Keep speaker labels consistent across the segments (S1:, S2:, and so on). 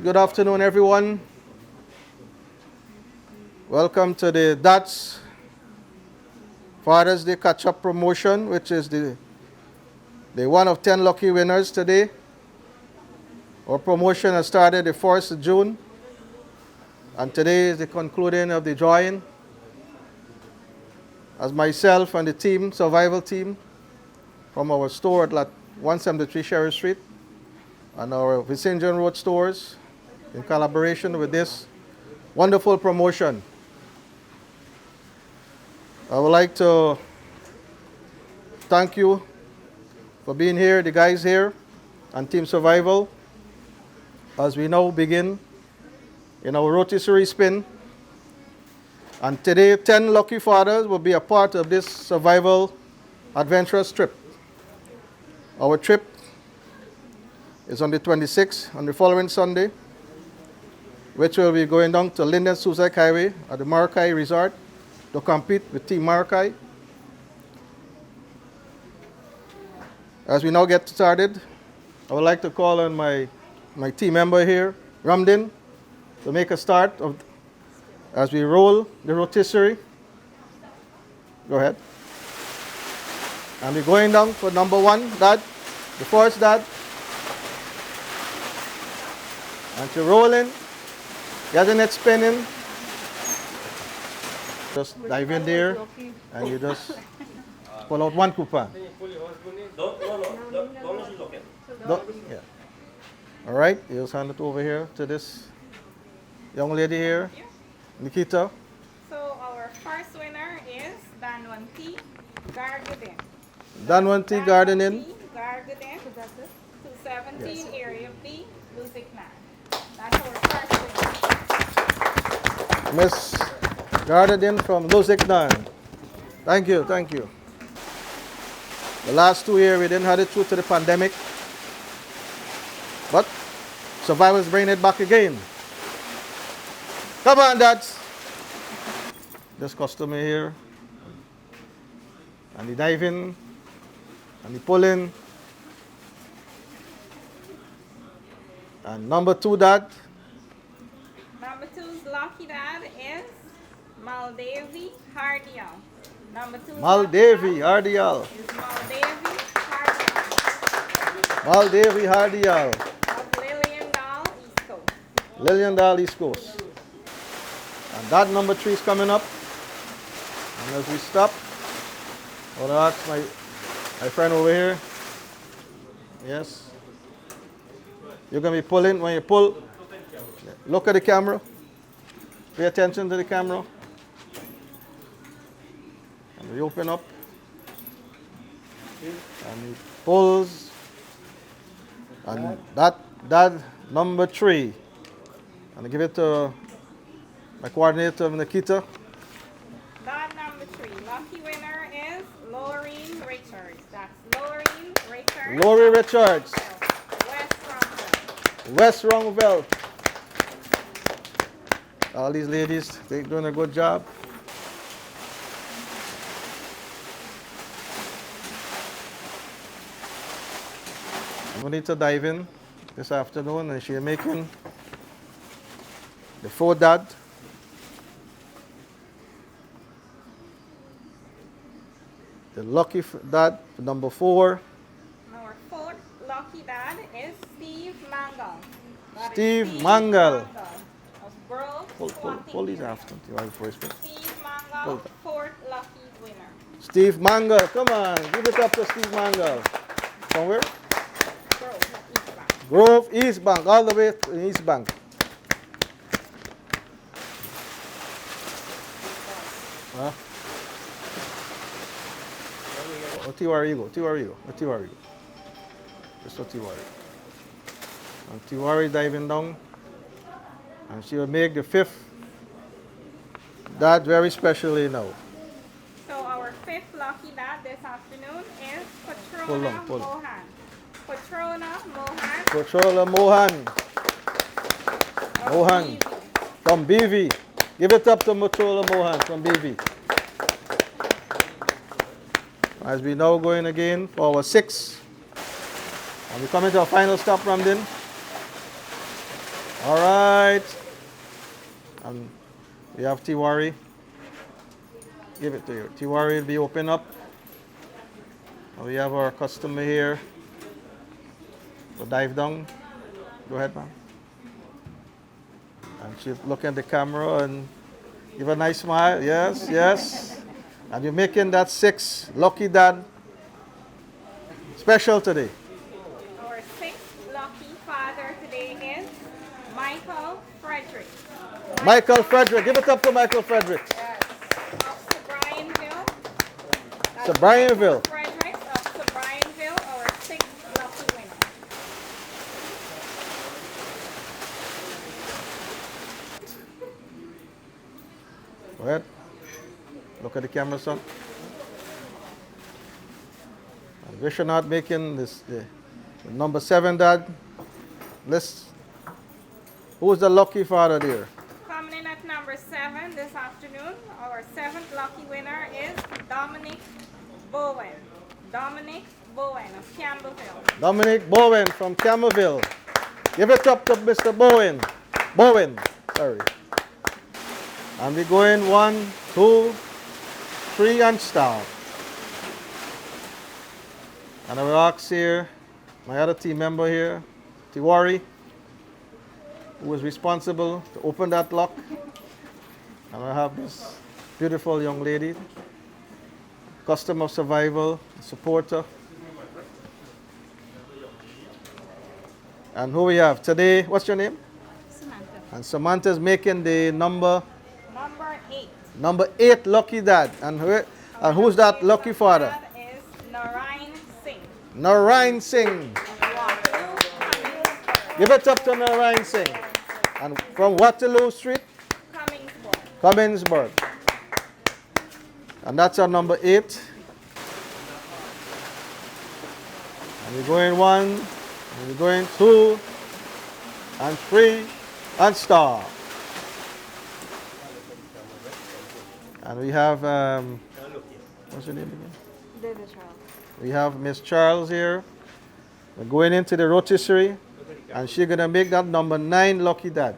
S1: right, good afternoon, everyone. Welcome to the That's Father's Day Catch-Up Promotion, which is the one of 10 lucky winners today. Our promotion has started the 1st of June, and today is the concluding of the drawing. As myself and the team, survival team, from our store at 173 Sherry Street and our Vlissengen Road stores, in collaboration with this wonderful promotion. I would like to thank you for being here, the guys here, and Team Survival, as we now begin in our rotisserie spin. And today, 10 lucky fathers will be a part of this survival adventurous trip. Our trip is on the 26th, on the following Sunday, which will be going down to Linden Soesdyke Highway at the Marakai Resort to compete with Team Marakai. As we now get started, I would like to call on my team member here, Ramdin, to make a start as we roll the rotisserie. Go ahead. And we're going down for number one, Dad. The first Dad. And you're rolling, getting it spinning. Just dive in there and you just pull out one coupon. Yeah. All right, you just hand it over here to this young lady here, Nikita.
S2: So our first winner is Danwanti Garden.
S1: Danwanti Gardening.
S2: Garden, 217 yes. Area B, Vlissengen. That's our first winner.
S1: Miss Garden from Vlissengen. Thank you, thank you. The last 2 years we didn't have it due to the pandemic, but survivors bring it back again. Come on, dads. This customer here, and the diving, and the pulling. And number 2, Dad.
S2: Number 2's lucky dad is Maldevi Hardial. Number 2
S1: Maldevi Hardial.
S2: Is Maldevi Hardial.
S1: Maldevi Hardial.
S2: Of Liliendal, East Coast.
S1: Liliendal, East Coast. And that number 3 is coming up. And as we stop, I want to ask my friend over here. Yes. You're going to be pulling. When you pull, look at the camera. Pay attention to the camera. And we open up. And he pulls. And that number 3. And I give it to my coordinator, Nikita.
S2: That number 3. Lucky winner is Laureen Richards. That's Laureen Richards.
S1: Laurie Richards. West Rongville. All these ladies, they're doing a good job. We need to dive in this afternoon, and she's making the 4 Dad. The lucky dad, number 4.
S2: Our 4th lucky dad is Steve Mangal.
S1: Steve Mangal. Pull these after.
S2: Steve Mangal, 4th lucky winner.
S1: Steve Mangal, come on, give it up to Steve Mangal. From where? Grove, East Bank, all the way to East Bank. Huh? Tiwari. Just a Tiwari. And Tiwari diving down. And she will make the 5th dad very specially now.
S2: So our 5th lucky dad this afternoon is Patrona Mohan.
S1: Patrona Mohan. Mohan. From BV. Give it up to Patrona Mohan from BV. As we now going again for our 6th. And we come into our final stop, Ramdin. All right. And we have Tiwari. Give it to you. Tiwari will be open up. And we have our customer here. So dive down. Go ahead, ma'am. And she look at the camera and give a nice smile. Yes, yes. And you're making that 6 lucky dad special today.
S2: Our sixth lucky father today is Michael Frederick.
S1: Michael Frederick. Give it up to Michael Frederick.
S2: Of Sobryanville. That's
S1: Sobryanville.
S2: Michael Frederick of Sobryanville, our sixth lucky winner.
S1: Go ahead. Look at the camera, son. And we should not making this the number 7 dad list. Who's the lucky father there?
S2: Coming in at number 7 this afternoon, our 7th lucky winner is Dominic Bowen. Dominic Bowen of Campbellville.
S1: Dominic Bowen from Campbellville. Give it up to Mr. Bowen. Bowen, sorry. And we're going 1, 2, 3 and start. And I will ask here, my other team member here, Tiwari, who is responsible to open that lock. And I have this beautiful young lady, customer survival, supporter. And who we have today, what's your name?
S2: Samantha.
S1: And Samantha's making the number
S2: Number 8.
S1: Number 8 lucky dad. And who's that lucky father?
S2: That is Narayan Singh.
S1: Narayan Singh. Give it up to Narayan Singh. And from Waterloo Street, Cumminsburg. And that's our number 8. And we're going 1, and we're going 2, and 3, and start. And we have, what's your name again?
S2: David Charles.
S1: We have Miss Charles here. We're going into the rotisserie, and she's going to make that number 9 lucky dad.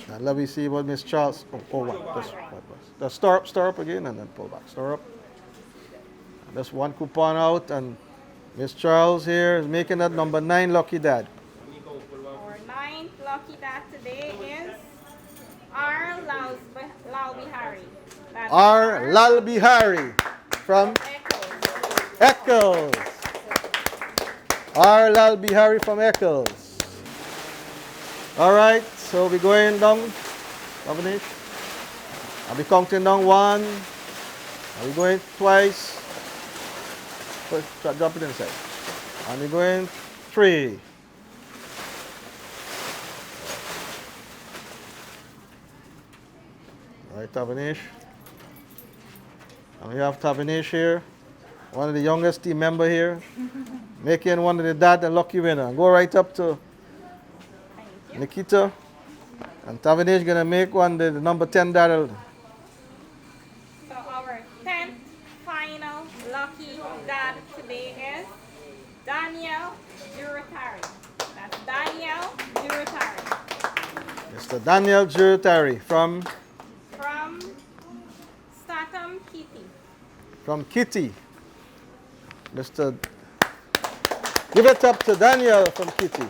S1: And let me see what Miss Charles, just stir up again and then pull back. Stir up. And just one coupon out, and Miss Charles here is making that number 9 lucky dad.
S2: Our 9th lucky dad today is R. Lal Bihari. That's
S1: R. Lal Bihari from Eccles. R. Lal Bihari from Eccles. All right, so we're going down, Dominic. I'll be counting down 1. Are we going twice? Drop it inside. And we're going 3. All right, Tavanish. And we have Tavanish here, one of the youngest team member here, making one of the dad a lucky winner. Go right up to Nikita. And Tavanish is going to make one the number 10 dad.
S2: So our 10th final lucky dad today is Daniel Juratari. That's Daniel Juratari.
S1: Mr. Daniel Juratari from
S2: Statham Kitty.
S1: From Kitty. Mr. Give it up to Daniel from Kitty.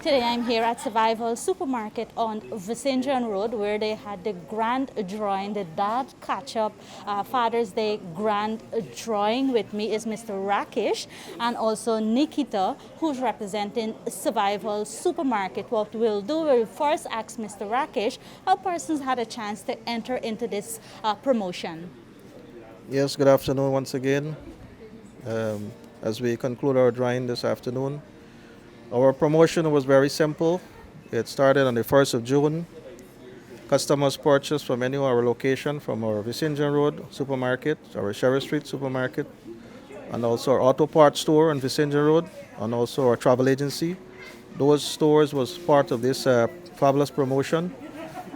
S3: Today I'm here at Survival Supermarket on Vlissengen Road, where they had the grand drawing, the Dad Catch-Up Father's Day grand drawing. With me is Mr. Rakesh and also Nikita, who's representing Survival Supermarket. What we'll do, we'll first ask Mr. Rakesh how persons had a chance to enter into this promotion.
S1: Yes, good afternoon once again. As we conclude our drawing this afternoon, our promotion was very simple. It started on the 1st of June. Customers purchased from any of our location, from our Vlissengen Road supermarket, our Sheriff Street supermarket, and also our auto parts store on Vlissengen Road, and also our travel agency. Those stores was part of this fabulous promotion.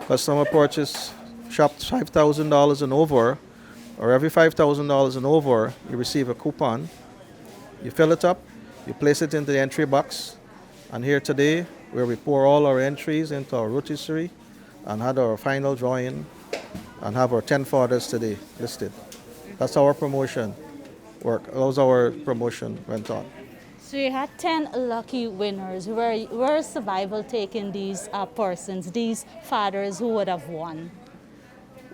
S1: Customer purchase shopped $5,000 and over, or every $5,000 and over, you receive a coupon. You fill it up, You place it into the entry box. And here today, where we pour all our entries into our rotisserie and had our final drawing and have our 10 fathers today listed. That's our promotion work. How's our promotion went on.
S3: So you had 10 lucky winners. Where is Survival taking these persons, these fathers who would have won?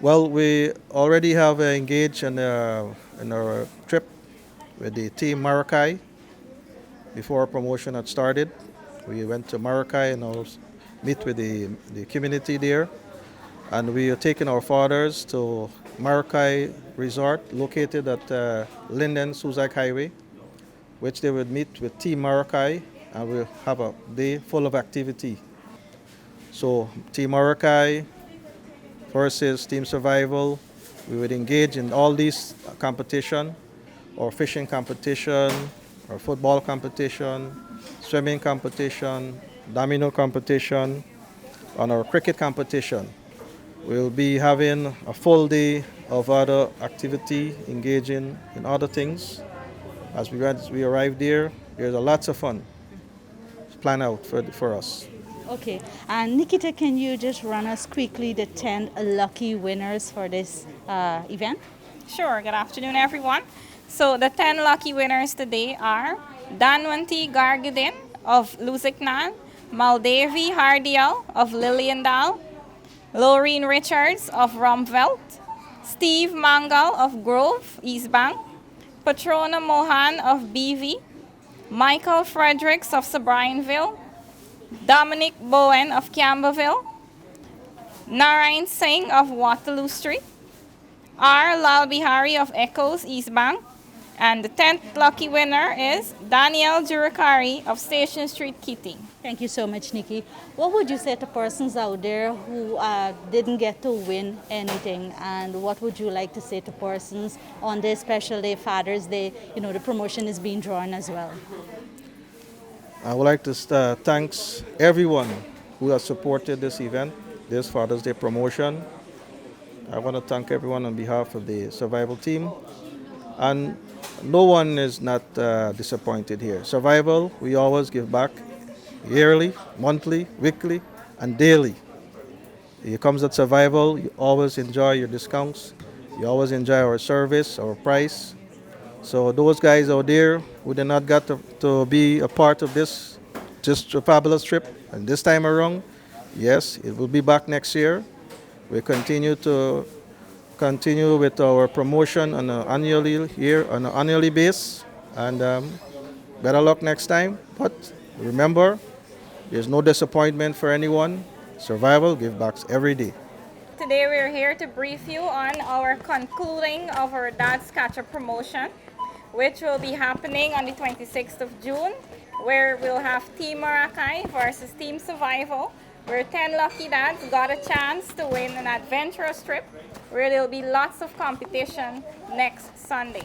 S1: Well, we already have engaged in our trip with the team Marakai before our promotion had started. We went to Marakai and meet with the community there. And we are taking our fathers to Marakai Resort, located at Linden Highway, which they would meet with Team Marakai, and we'll have a day full of activity. So Team Marakai versus Team Survival, we would engage in all these competition, or fishing competition, or football competition, swimming competition, domino competition, and our cricket competition. We'll be having a full day of other activity, engaging in other things. As we arrive there, there's a lots of fun planned out for us.
S3: Okay, and Nikita, can you just run us quickly the 10 lucky winners for this event?
S2: Sure, good afternoon everyone. So the 10 lucky winners today are Danwanti Gargadin of Vlissengen, Maldevi Hardial of Liliendal, Laureen Richards of Romveld, Steve Mangal of Grove, East Bank, Patrona Mohan of BV, Michael Fredericks of Sabrianville, Dominic Bowen of Camberville, Narayan Singh of Waterloo Street, R. Lal Bihari of Echoes, East Bank, and the 10th lucky winner is Daniel Jurakari of Station Street, Keating.
S3: Thank you so much, Nikki. What would you say to persons out there who didn't get to win anything? And what would you like to say to persons on this special day, Father's Day? You know, the promotion is being drawn as well.
S1: I would like to thank everyone who has supported this event, this Father's Day promotion. I want to thank everyone on behalf of the Survival team. And no one is not disappointed here. Survival, we always give back yearly, monthly, weekly, and daily. It comes at Survival, you always enjoy your discounts. You always enjoy our service, our price. So those guys out there who did not get to be a part of this fabulous trip, and this time around, yes, it will be back next year. We continue with our promotion on an annually basis, and better luck next time. But remember, there's no disappointment for anyone. Survival, give backs every day.
S2: Today we're here to brief you on our concluding of our Dad's Catcher promotion, which will be happening on the 26th of June, where we'll have Team Marakai versus Team Survival, where 10 lucky dads got a chance to win an adventurous trip, where there'll be lots of competition next Sunday.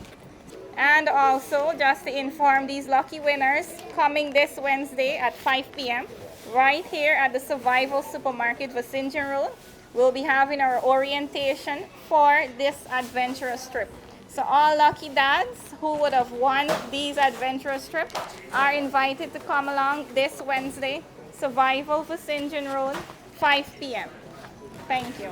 S2: And also, just to inform these lucky winners, coming this Wednesday at 5 p.m., right here at the Survival Supermarket, Vlissengen Road, we'll be having our orientation for this adventurous trip. So all lucky dads who would have won these adventurous trips are invited to come along this Wednesday, Survival Vlissengen Road, 5 p.m. Thank you.